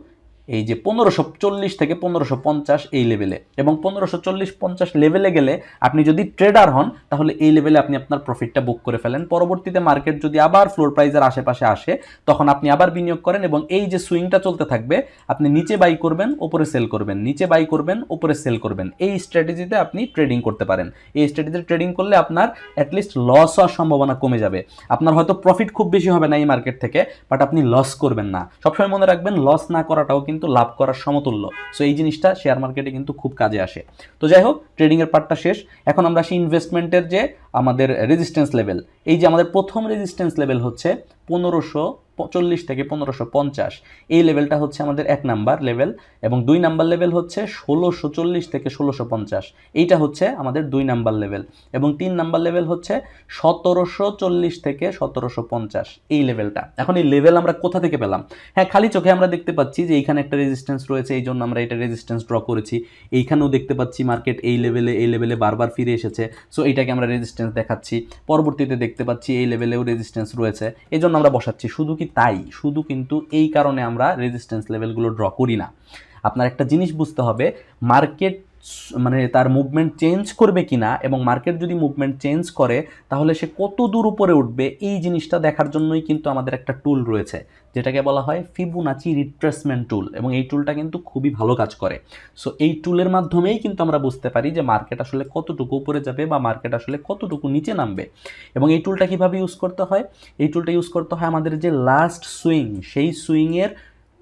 এই যে 1540 থেকে 1550 এই লেভেলে। এবং 1540-50 লেভেলে গেলে আপনি যদি ট্রেডার হন, তাহলে এই লেভেলে আপনি আপনার প্রফিটটা বুক করে ফেলেন। পরবর্তীতে মার্কেট যদি আবার ফ্লোর প্রাইসের আশেপাশে আসে, তখন আপনি আবার বিনিয়োগ করেন, এবং এই যে সুইংটা চলতে থাকবে, আপনি নিচে বাই করবেন, উপরে সেল করবেন, নিচে বাই করবেন, উপরে সেল করবেন। এই স্ট্র্যাটেজিতে আপনি ট্রেডিং করতে পারেন। এই স্ট্র্যাটেজিতে ট্রেডিং করলে আপনার অ্যাটলিস্ট লস হওয়ার সম্ভাবনা কমে যাবে। আপনার হয়তো প্রফিট খুব বেশি হবে না এই মার্কেট থেকে, বাট আপনি লস করবেন না। সবসময় মনে রাখবেন, লস না করাটাও কিন্তু লাভ করার সমতুল্য। সো এই জিনিসটা শেয়ার মার্কেটে কিন্তু খুব কাজে আসে। তো যাই হোক, ট্রেডিংয়ের পার্টটা শেষ। এখন আমরা আসি ইনভেস্টমেন্টের যে আমাদের রেজিস্ট্যান্স লেভেল। এই যে আমাদের প্রথম রেজিস্ট্যান্স লেভেল হচ্ছে 1540 থেকে 1550, এই লেভেলটা হচ্ছে আমাদের 1 নাম্বার লেভেল, এবং 2 নাম্বার লেভেল হচ্ছে 1640 থেকে 1650, এইটা হচ্ছে আমাদের 2 নাম্বার লেভেল, এবং 3 নাম্বার লেভেল হচ্ছে 1740 থেকে 1750 এই লেভেলটা। এখন এই লেভেল আমরা কোথা থেকে পেলাম? হ্যাঁ, খালি চোখে আমরা দেখতে পাচ্ছি যে এইখানে একটা রেজিস্ট্যান্স রয়েছে, এই জন্য আমরা এটা রেজিস্ট্যান্স ড্র করেছি। এইখানেও দেখতে পাচ্ছি মার্কেট এই লেভেলে বারবার ফিরে এসেছে, সো এইটাকে আমরা রেজিস্ট্যান্স দেখাচ্ছি। পরবর্তীতে দেখতে পাচ্ছি এই লেভেলেও রেজিস্ট্যান্স রয়েছে, এই জন্য আমরা বসাচ্ছি। শুধু কি তাই? শুধু কিন্তু এই কারণে আমরা রেজিস্ট্যান্স লেভেলগুলো ড্র করি না। আপনার একটা জিনিস বুঝতে হবে, মার্কেট মানে তার মুভমেন্ট চেঞ্জ করবে কিনা, এবং মার্কেট যদি মুভমেন্ট চেঞ্জ করে তাহলে সে কত দূর উপরে উঠবে, এই জিনিসটা দেখার জন্যই কিন্তু আমাদের একটা টুল রয়েছে যেটাকে বলা হয় ফিবোনাচি রিট্রেসমেন্ট টুল, এবং এই টুলটা কিন্তু খুবই ভালো কাজ করে। সো এই টুলের মাধ্যমেই কিন্তু আমরা বুঝতে পারি যে মার্কেট আসলে কতটুকু উপরে যাবে বা মার্কেট আসলে কতটুকু নিচে নামবে। এবং এই টুলটা কীভাবে ইউজ করতে হয়? এই টুলটা ইউজ করতে হয় আমাদের যে লাস্ট সুইং, সেই সুইংয়ের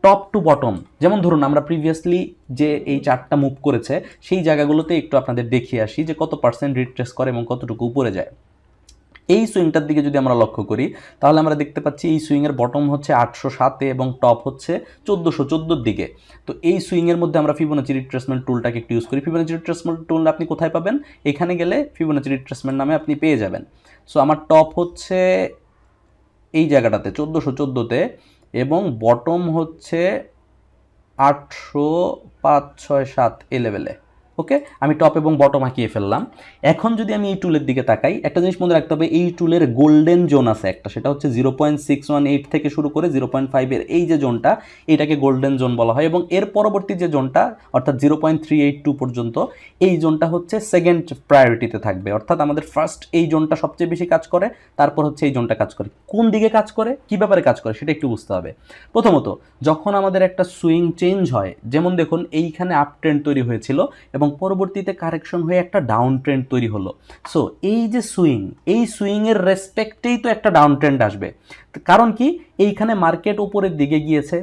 টপ টু বটম। যেমন ধরুন আমরা প্রিভিয়াসলি যে এই চার্টটা মুভ করেছে সেই জায়গাগুলোতে একটু আপনাদের দেখিয়ে আসি যে কত পার্সেন্ট রিট্রেস করে এবং কতটুকু উপরে যায়। এই সুইংটার দিকে যদি আমরা লক্ষ্য করি তাহলে আমরা দেখতে পাচ্ছি এই সুইংয়ের বটম হচ্ছে 807-এ এবং টপ হচ্ছে 1414-র দিকে। তো এই সুইংয়ের মধ্যে আমরা ফিবোনাচি রিট্রেসমেন্ট টুলটাকে একটু ইউজ করি। ফিবোনাচি রিট্রেসমেন্ট টুল আপনি কোথায় পাবেন? এখানে গেলে ফিবোনাচি রিট্রেসমেন্ট নামে আপনি পেয়ে যাবেন। সো আমার টপ হচ্ছে এই জায়গাটাতে 1414-তে এবং বটম হচ্ছে 805-6-7 এই লেভেলে। ওকে, আমি টপ এবং বটম আঁকিয়ে ফেললাম। এখন যদি আমি এই টুলের দিকে তাকাই, একটা জিনিস মনে রাখতে হবে, এই টুলের গোল্ডেন জোন আছে একটা, সেটা হচ্ছে 0.618 থেকে শুরু করে 0.5-এর এই যে জোনটা, এটাকে গোল্ডেন জোন বলা হয়। এবং এর পরবর্তী যে জোনটা অর্থাৎ 0.382 পর্যন্ত, এই জোনটা হচ্ছে সেকেন্ড প্রায়োরিটিতে থাকবে। অর্থাৎ আমাদের ফার্স্ট এই জোনটা সবচেয়ে বেশি কাজ করে, তারপর হচ্ছে এই জোনটা কাজ করে। কোন দিকে কাজ করে, কী ব্যাপারে কাজ করে সেটা একটু বুঝতে হবে। প্রথমত, যখন আমাদের একটা সুইং চেঞ্জ হয়, যেমন দেখুন এইখানে আপ ট্রেন্ড তৈরি হয়েছিল এবং পরবর্তীতে কারেকশন হয়ে একটা ডাউন ট্রেন্ড তৈরি হলো। সো এই যে সুইং, এই সুইংয়ের রেসপেক্টেই তো একটা ডাউন ট্রেন্ড আসবে। কারণ কি, এইখানে মার্কেট উপরের দিকে গিয়েছে,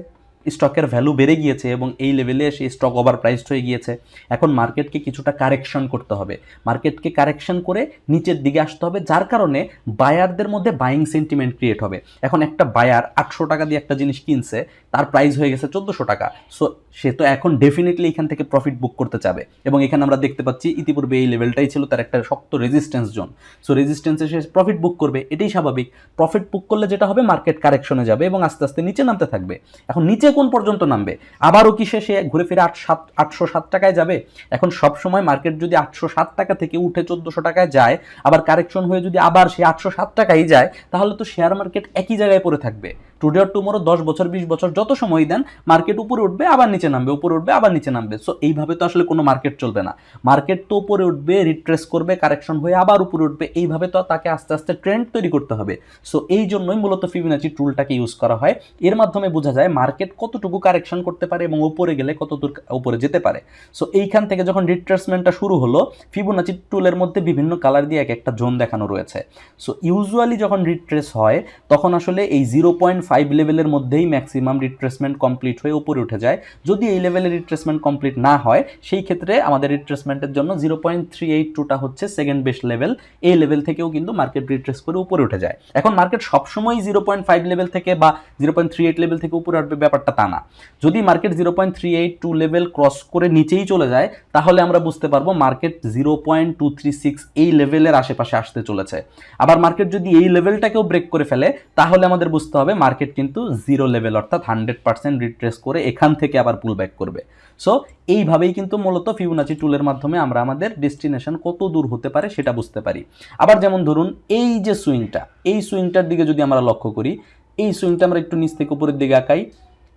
স্টকের ভ্যালু বেড়ে গিয়েছে এবং এই লেভেলে এসে স্টক ওভার প্রাইসড হয়ে গিয়েছে। এখন মার্কেটকে কিছুটা কারেকশন করতে হবে, মার্কেটকে কারেকশন করে নিচের দিকে আসতে হবে, যার কারণে বায়ারদের মধ্যে বাইং সেন্টিমেন্ট ক্রিয়েট হবে। এখন একটা বায়ার 800 টাকা দিয়ে একটা জিনিস কিনছে, তার প্রাইস হয়ে গেছে 1400 টাকা। সো সে তো এখন ডেফিনেটলি এখান থেকে প্রফিট বুক করতে চাবে, এবং এখানে আমরা দেখতে পাচ্ছি ইতিপূর্বে এই লেভেলটাই ছিল তার একটা শক্ত রেজিস্ট্যান্স জোন। সো রেজিস্ট্যান্সে সে প্রফিট বুক করবে, এটাই স্বাভাবিক। প্রফিট বুক করলে যেটা হবে, মার্কেট কারেকশনে যাবে এবং আস্তে আস্তে নিচে নামতে থাকবে। এখন নিচে কোন পর্যন্ত নামবে? আবারও কি সে ঘুরে ফিরে 807 টাকায় যাবে? এখন সব সময় মার্কেট যদি 807 টাকা থেকে উঠে 1400 টাকায় যায়, আবার কারেকশন হয়ে যদি আবার সে 807 টাকায় যায়, তাহলে তো শেয়ার মার্কেট একই জায়গায় পড়ে থাকবে। টুডে অর টুমোরো 10 বছর 20 বছর যত সময় দেন, মার্কেট উপরে উঠবে আবার নিচে নামবে, উপরে উঠবে আবার নিচে নামবে। সো এইভাবে তো আসলে কোনো মার্কেট চলবে না। মার্কেট তো উপরে উঠবে, রিট্রেস করবে, কারেকশন হয়ে আবার উপরে উঠবে, এইভাবে তো তাকে আস্তে আস্তে ট্রেন্ড তৈরি করতে হবে। সো এই জন্যই মূলত ফিবোনাচি টুলটাকে ইউজ করা হয়। এর মাধ্যমে বোঝা যায় মার্কেট কতটুকু কারেকশন করতে পারে এবং উপরে গেলে কতদূর উপরে যেতে পারে। সো এইখান থেকে যখন রিট্রেসমেন্টটা শুরু হলো, ফিবোনাচি টুলের মধ্যে বিভিন্ন কালার দিয়ে এক একটা জোন দেখানো রয়েছে। সো ইউজুয়ালি যখন রিট্রেস হয় তখন আসলে এই 0.5 লেভেলের মধ্যেই ম্যাক্সিমাম রিট্রেসমেন্ট কমপ্লিট হয়ে উপরে উঠে যায়। যদি এই লেভেলে রিট্রেসমেন্ট কমপ্লিট না হয়, সেই ক্ষেত্রে আমাদের রিট্রেসমেন্টের জন্য 0.382টা হচ্ছে সেকেন্ড বেস্ট লেভেল। এই লেভেল থেকেও কিন্তু মার্কেট রিট্রেস করে উপরে উঠে যায়। এখন মার্কেট সবসময় 0.5 লেভেল থেকে বা 0.38 লেভেল থেকে উপরে উঠবে ব্যাপারটা তা না। যদি মার্কেট 0.382 লেভেল ক্রস করে নিচেই চলে যায়, তাহলে আমরা বুঝতে পারবো মার্কেট 0.236 এই লেভেলের আশেপাশে আসতে চলেছে। আবার মার্কেট যদি এই লেভেলটাকেও ব্রেক করে ফেলে, তাহলে আমাদের বুঝতে হবে মার্কেট কিন্তু জিরো লেভেল অর্থাৎ 100% রিট্রেস করে এখান থেকে আবার পুল ব্যাক করবে। সো এইভাবেই কিন্তু মূলত ফিবোনাচি টুলের মাধ্যমে আমরা আমাদের ডেস্টিনেশন কত দূর হতে পারে সেটা বুঝতে পারি। আবার যেমন ধরুন এই যে সুইংটা, এই সুইংটার দিকে যদি আমরা লক্ষ্য করি, এই সুইংটা আমরা একটু নিচ থেকে উপরের দিকে আঁকাই।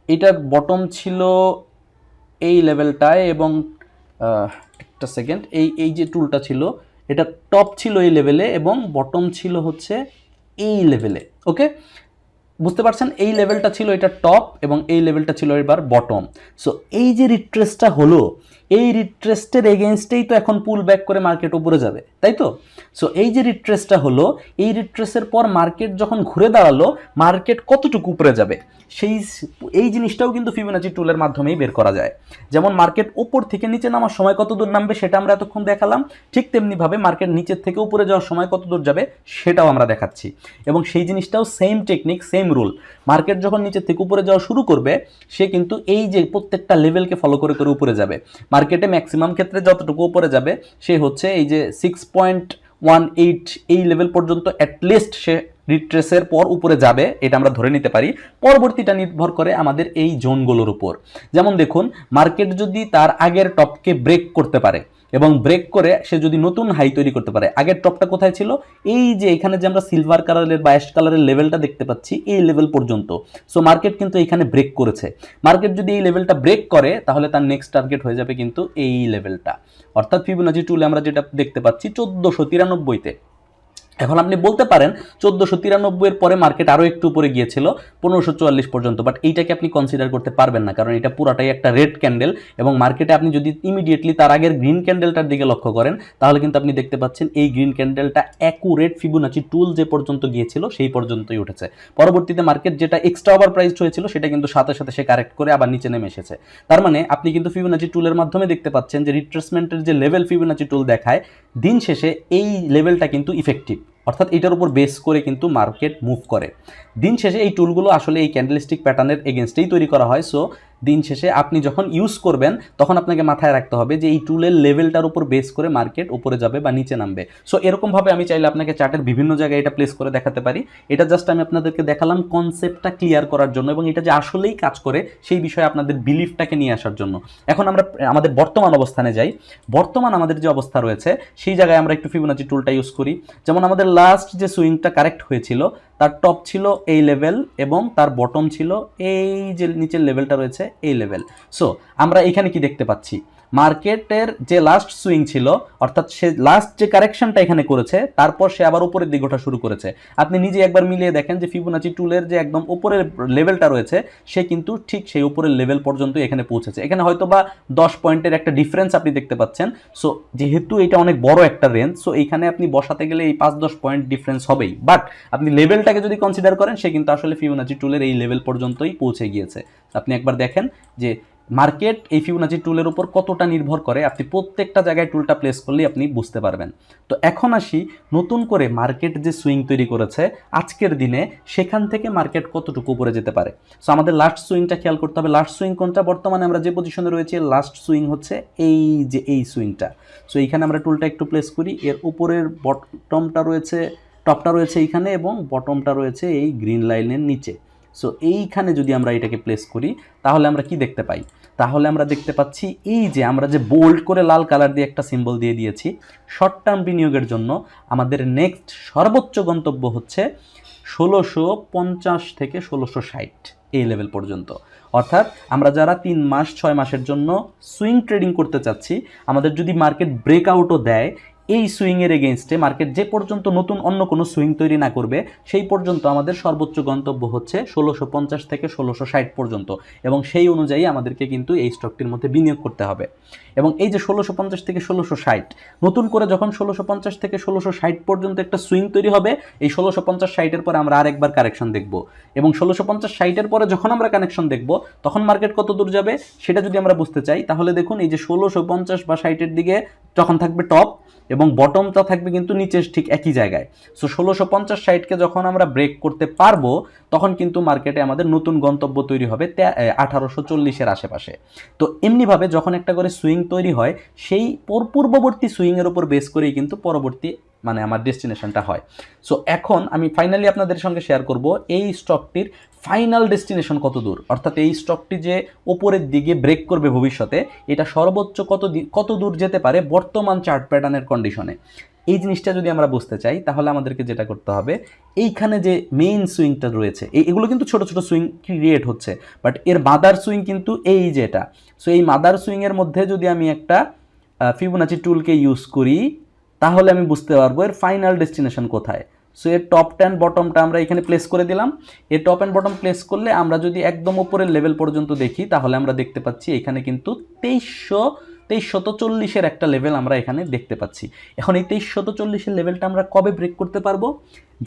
এটার বটম ছিল এই লেভেলটায় এবং একটা সেকেন্ড, এই যে টুলটা ছিল এটা টপ ছিল এই লেভেলে এবং বটম ছিল হচ্ছে এই লেভেলে। ওকে, বুঝতে পারছেন? এই লেভেলটা ছিল এটা টপ এবং এই লেভেলটা ছিল এবার বটম। সো এই যে রিট্রেসটা হলো, এই রিট্রেসটের এগেনস্টেই তো এখন পুল ব্যাক করে মার্কেট উপরে যাবে, তাই তো? সো এই যে রিট্রেসটা হলো, এই রিট্রেসের পর মার্কেট যখন ঘুরে দাঁড়ালো, মার্কেট কতটুকু উপরে যাবে এই জিনিসটাও কিন্তু ফিবোনাচি টুলের মাধ্যমেই বের করা যায়। যেমন মার্কেট উপর থেকে নিচে নামার সময় কত দূর নামবে সেটা আমরা এতক্ষণ দেখালাম, ঠিক তেমনিভাবে মার্কেট নিচের থেকে উপরে যাওয়ার সময় কত দূর যাবে সেটাও আমরা দেখাচ্ছি। এবং সেই জিনিসটাও same technique, same rule. Market যখন নিচের থেকে উপরে যাওয়া শুরু করবে, সে কিন্তু এই যে প্রত্যেকটা লেভেলকে ফলো করে করে উপরে যাবে। মার্কেটে ম্যাক্সিমাম ক্ষেত্রে যতটুকু উপরে যাবে, সে হচ্ছে এই যে 6.18 এই লেভেল পর্যন্ত অ্যাটলিস্ট সে রিট্রেসের পর উপরে যাবে, এটা আমরা ধরে নিতে পারি। পরবর্তীটা নির্ভর করে আমাদের এই জোনগুলোর উপর। যেমন দেখুন, মার্কেট যদি তার আগের টপকে ব্রেক করতে পারে, এবং ব্রেক করে সে যদি নতুন হাই তৈরি করতে পারে। আগের টপটা কোথায় ছিল? এই যে এখানে যে আমরা সিলভার কালারের বা অ্যাশ কালারের লেভেলটা দেখতে পাচ্ছি, এই লেভেল পর্যন্ত। সো মার্কেট কিন্তু এখানে ব্রেক করেছে। মার্কেট যদি এই লেভেলটা ব্রেক করে তাহলে তার নেক্সট টার্গেট হয়ে যাবে কিন্তু এই লেভেলটা, অর্থাৎ ফিবোনাচি টুলে আমরা যেটা দেখতে পাচ্ছি 1493-তে। এখন আপনি বলতে পারেন 1493 এর পরে মার্কেট আরও একটু উপরে গিয়েছিল 1544 পর্যন্ত, বাট এইটাকে আপনি কনসিডার করতে পারবেন না, কারণ এটা পুরাটাই একটা রেড ক্যান্ডেল এবং মার্কেটে আপনি যদি ইমিডিয়েটলি তার আগের গ্রিন ক্যান্ডেলটার দিকে লক্ষ্য করেন তাহলে কিন্তু আপনি দেখতে পাচ্ছেন এই গ্রিন ক্যান্ডেলটা অ্যাকুরেট ফিবোনাচি টুল যে পর্যন্ত গিয়েছিল সেই পর্যন্তই উঠেছে। পরবর্তীতে মার্কেট যেটা এক্সট্রা ওভার প্রাইসড হয়েছিল সেটা কিন্তু সাথে সাথে সে কারেক্ট করে আবার নিচে নেমে এসেছে। তার মানে আপনি কিন্তু ফিবোনাচি টুলের মাধ্যমে দেখতে পাচ্ছেন যে রিট্রেসমেন্টের যে লেভেল ফিবোনাচি টুল দেখায়, দিন শেষে এই লেভেলটা কিন্তু ইফেক্টিভ, অর্থাৎ এটার উপর বেস করে কিন্তু মার্কেট মুভ করে। দিন শেষে এই টুলগুলো আসলে এই ক্যান্ডেলস্টিক প্যাটার্নের এগেনস্টেই তৈরি করা হয়। সো দিন শেষে আপনি যখন ইউজ করবেন তখন আপনাকে মাথায় রাখতে হবে যে এই টুলের লেভেলটার উপর বেস করে মার্কেট উপরে যাবে বা নিচে নামবে। সো এরকমভাবে আমি চাইলে আপনাকে চার্টের বিভিন্ন জায়গায় এটা প্লেস করে দেখাতে পারি। এটা জাস্ট আমি আপনাদেরকে দেখালাম কনসেপ্টটা ক্লিয়ার করার জন্য এবং এটা যে আসলেই কাজ করে সেই বিষয়ে আপনাদের বিলিফটাকে নিয়ে আসার জন্য। এখন আমরা আমাদের বর্তমান অবস্থানে যাই। বর্তমান আমাদের যে অবস্থা রয়েছে সেই জায়গায় আমরা একটু ফিবোনাচি টুলটা ইউজ করি। যেমন আমাদের লাস্ট যে সুইংটা কারেক্ট হয়েছিল তার টপ ছিল এই লেভেল এবং তার বটম ছিল এই যে নিচের লেভেলটা রয়েছে এই লেভেল। সো আমরা এখানে কি দেখতে পাচ্ছি, মার্কেটের যে লাস্ট সুইং ছিল, অর্থাৎ সে লাস্ট যে কারেকশনটা এখানে করেছে তারপর সে আবার উপরের দিকে ওঠা শুরু করেছে। আপনি নিজে একবার মিলিয়ে দেখেন যে ফিবোনাচি টুলের যে একদম উপরের লেভেলটা রয়েছে সে কিন্তু ঠিক সেই উপরের লেভেল পর্যন্ত এখানে পৌঁছেছে। এখানে হয়তো বা 10 পয়েন্টের একটা ডিফারেন্স আপনি দেখতে পাচ্ছেন। সো যেহেতু এটা অনেক বড় একটা রেঞ্জ, সো এইখানে আপনি বসাতে গেলে এই 5-10 পয়েন্ট ডিফারেন্স হবেই, বাট আপনি লেভেলটাকে যদি কনসিডার করেন সে কিন্তু আসলে ফিবোনাচি টুলের এই লেভেল পর্যন্তই পৌঁছে গিয়েছে। আপনি একবার দেখেন যে মার্কেট এই ফিবোনাচি টুলের উপর কতটা নির্ভর করে, আপনি প্রত্যেকটা জায়গায় টুলটা প্লেস করলেই আপনি বুঝতে পারবেন। তো এখন আসি নতুন করে মার্কেট যে সুইং তৈরি করেছে আজকের দিনে, সেখান থেকে মার্কেট কতটুকু উপরে যেতে পারে। সো আমাদের লাস্ট সুইংটা খেয়াল করতে হবে। লাস্ট সুইং কোনটা? বর্তমানে আমরা যে পজিশনে রয়েছে লাস্ট সুইং হচ্ছে এই যে এই সুইংটা। সো এইখানে আমরা টুলটা একটু প্লেস করি, এর উপরের বটমটা রয়েছে, টপটা রয়েছে এইখানে এবং বটমটা রয়েছে এই গ্রিন লাইনের নিচে। সো এইখানে যদি আমরা এটাকে প্লেস করি তাহলে আমরা কি দেখতে পাই? তাহলে আমরা দেখতে পাচ্ছি এই যে আমরা যে বোল্ড করে লাল কালার দিয়ে একটা সিম্বল দিয়ে দিয়েছি, শর্ট টার্ম বিনিয়োগের জন্য আমাদের নেক্সট সর্বোচ্চ গন্তব্য হচ্ছে 1650 থেকে 1660 এই লেভেল পর্যন্ত। অর্থাৎ আমরা যারা 3 মাস 6 মাসের জন্য সুইং ট্রেডিং করতে চাচ্ছি, আমাদের যদি মার্কেট ব্রেকআউটও দেয় এই সুইংয়ের এগেনস্টে, মার্কেট যে পর্যন্ত নতুন অন্য কোনো সুইং তৈরি না করবে সেই পর্যন্ত আমাদের সর্বোচ্চ গন্তব্য হচ্ছে 1650 থেকে 1660 পর্যন্ত, এবং সেই অনুযায়ী আমাদেরকে কিন্তু এই স্টকটির মধ্যে বিনিয়োগ করতে হবে। এবং এই যে 1650 থেকে 1660, নতুন করে যখন 1650 থেকে 1660 পর্যন্ত একটা সুইং তৈরি হবে, এই 1650-60-এর পরে আমরা আরেকবার কারেকশন দেখব, এবং 1650-60-এর পরে যখন আমরা কানেকশন দেখব তখন মার্কেট কত দূর যাবে সেটা যদি আমরা বুঝতে চাই তাহলে দেখুন এই যে 1650 বা 60-এর দিকে যখন থাকবে টপ এবং বটমটা থাকবে কিন্তু নিচে ঠিক একই জায়গায়। সো 1650-60-কে যখন আমরা ব্রেক করতে পারবো তখন কিন্তু মার্কেটে আমাদের নতুন গন্তব্য তৈরি হবে 1840-এর আশেপাশে। তো এমনিভাবে যখন একটা করে সুইং তৈরি হয় সেই পূর্ববর্তী সুইংয়ের উপর বেস করেই কিন্তু পরবর্তী মানে আমার ডেস্টিনেশনটা হয়। সো এখন আমি ফাইনালি আপনাদের সঙ্গে শেয়ার করব এই স্টকটির ফাইনাল ডেস্টিনেশন কত দূর, অর্থাৎ এই স্টকটি যে ওপরের দিকে ব্রেক করবে ভবিষ্যতে, এটা সর্বোচ্চ কত দূর যেতে পারে বর্তমান চার্ট প্যাটার্নের কন্ডিশনে। এই জিনিসটা যদি আমরা বুঝতে চাই তাহলে আমাদেরকে যেটা করতে হবে, এইখানে যে মেইন সুইংটা রয়েছে, এগুলো কিন্তু ছোট ছোট সুইং ক্রিয়েট হচ্ছে, বাট এর মাদার সুইং কিন্তু এই যেটা। সো এই মাদার সুইংয়ের মধ্যে যদি আমি একটা ফিবোনাচি টুলকে ইউজ করি তাহলে আমি বুঝতে পারবো এর ফাইনাল ডেস্টিনেশন কোথায়। সো এর টপ অ্যান্ড বটমটা আমরা এখানে প্লেস করে দিলাম। এর টপ অ্যান্ড বটম প্লেস করলে আমরা যদি একদম উপরের লেভেল পর্যন্ত দেখি তাহলে আমরা দেখতে পাচ্ছি এখানে কিন্তু 2340-এর একটা লেভেল আমরা এখানে দেখতে পাচ্ছি। এখন এই 2340-এর লেভেলটা আমরা কবে ব্রেক করতে পারবো?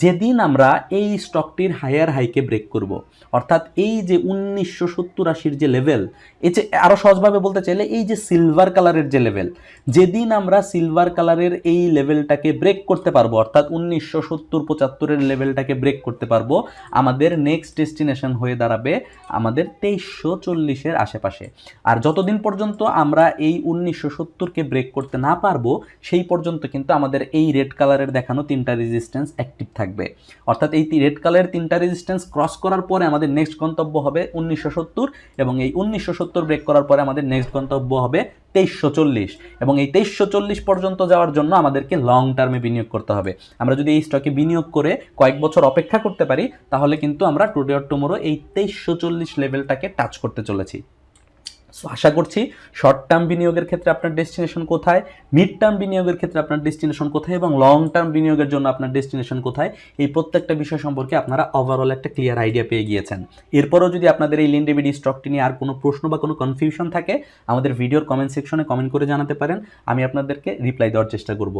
যেদিন আমরা এই স্টকটির হায়ার হাইকে ব্রেক করব, অর্থাৎ এই যে 1970-80-র যে লেভেল, এই যে আরও সহজভাবে বলতে চাইলে এই যে সিলভার কালারের যে লেভেল, যেদিন আমরা সিলভার কালারের এই লেভেলটাকে ব্রেক করতে পারবো, অর্থাৎ 1970-75-এর লেভেলটাকে ব্রেক করতে পারবো, আমাদের নেক্সট ডেস্টিনেশন হয়ে দাঁড়াবে আমাদের 2340-এর আশেপাশে। আর যতদিন পর্যন্ত আমরা এই 1970-কে ব্রেক করতে না পারবো সেই পর্যন্ত কিন্তু আমাদের এই রেড কালারের দেখানো 3টা রেজিস্ট্যান্স অ্যাক্টিভ থাকবে। অর্থাৎ এই রেড কালারের 3টা রেজিস্ট্যান্স ক্রস করার পরে আমাদের নেক্সট গন্তব্য হবে 1970, এবং এই 1970 ব্রেক করার পরে আমাদের নেক্সট গন্তব্য হবে 2340, এবং এই 2340 পর্যন্ত যাওয়ার জন্য আমাদেরকে লং টার্মে বিনিয়োগ করতে হবে। আমরা যদি এই স্টকে বিনিয়োগ করে কয়েক বছর অপেক্ষা করতে পারি, তাহলে কিন্তু আমরা টুডে অর টুমোরো এই 2340 লেভেলটাকে টাচ করতে চলেছি। সো আশা করছি শর্ট টার্ম বিনিয়োগের ক্ষেত্রে আপনার ডেস্টিনেশন কোথায়, মিড টার্ম বিনিয়োগের ক্ষেত্রে আপনার ডেস্টিনেশন কোথায়, এবং লং টার্ম বিনিয়োগের জন্য আপনার ডেস্টিনেশন কোথায়, এই প্রত্যেকটা বিষয় সম্পর্কে আপনারা ওভারঅল একটা ক্লিয়ার আইডিয়া পেয়ে গিয়েছেন। এরপরও যদি আপনাদের এই লিন্ডেবিডি স্টকটি নিয়ে আর কোনো প্রশ্ন বা কোনো কনফিউশন থাকে, আমাদের ভিডিওর কমেন্ট সেকশনে কমেন্ট করে জানাতে পারেন, আমি আপনাদেরকে রিপ্লাই দেওয়ার চেষ্টা করব।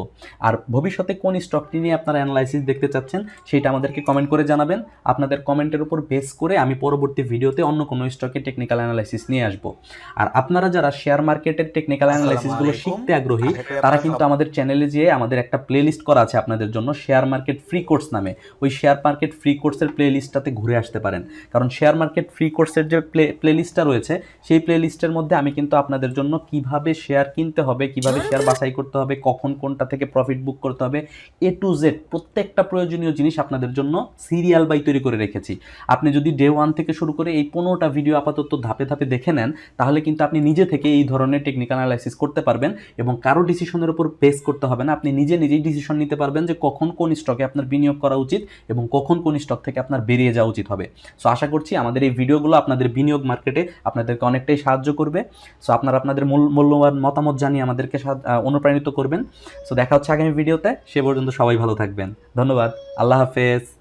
আর ভবিষ্যতে কোন স্টকটি নিয়ে আপনারা অ্যানালাইসিস দেখতে চাচ্ছেন সেটা আমাদেরকে কমেন্ট করে জানাবেন। আপনাদের কমেন্টের উপর বেস করে আমি পরবর্তী ভিডিওতে অন্য কোনো স্টকের টেকনিক্যাল অ্যানালাইসিস নিয়ে আসবো। আর আপনারা যারা শেয়ার মার্কেটের টেকনিক্যাল অ্যানালাইসিসগুলো শিখতে আগ্রহী, তারা কিন্তু আমাদের চ্যানেলে যেয়ে আমাদের একটা প্লেলিস্ট করা আছে আপনাদের জন্য, শেয়ার মার্কেট ফ্রি কোর্স নামে। ওই শেয়ার মার্কেট ফ্রি কোর্সের প্লেলিস্টটাতে ঘুরে আসতে পারেন, কারণ শেয়ার মার্কেট ফ্রি কোর্সের যে প্লেলিস্টটা রয়েছে, সেই প্লেলিস্টের মধ্যে আমি কিন্তু আপনাদের জন্য কিভাবে শেয়ার কিনতে হবে, কিভাবে শেয়ার বাছাই করতে হবে, কখন কোনটা থেকে প্রফিট বুক করতে হবে, A to Z প্রত্যেকটা প্রয়োজনীয় জিনিস আপনাদের জন্য সিরিয়াল বাই তৈরি করে রেখেছি। আপনি যদি ডে 1 থেকে শুরু করে এই 15টা ভিডিও আপাতত ধাপে ধাপে দেখে নেন, তাহলে কিন্তু আপনি নিজে থেকে এই ধরনের টেকনিক্যাল অ্যানালাইসিস করতে পারবেন, এবং কারো ডিসিশনের উপর বেস করতে হবে না। আপনি নিজেই ডিসিশন নিতে পারবেন যে কখন কোন স্টকে আপনার বিনিয়োগ করা উচিত এবং কখন কোন স্টক থেকে আপনার বেরিয়ে যাওয়া উচিত হবে। সো আশা করছি আমাদের এই ভিডিওগুলো আপনাদের বিনিয়োগ মার্কেটে আপনাদেরকে অনেকটাই সাহায্য করবে। সো আপনারা আপনাদের মূল্যবান মতামত জানিয়ে আমাদেরকে অনুপ্রাণিত করবেন। সো দেখা হচ্ছে আগামী ভিডিওতে, সে পর্যন্ত সবাই ভালো থাকবেন। ধন্যবাদ, আল্লাহ হাফেজ।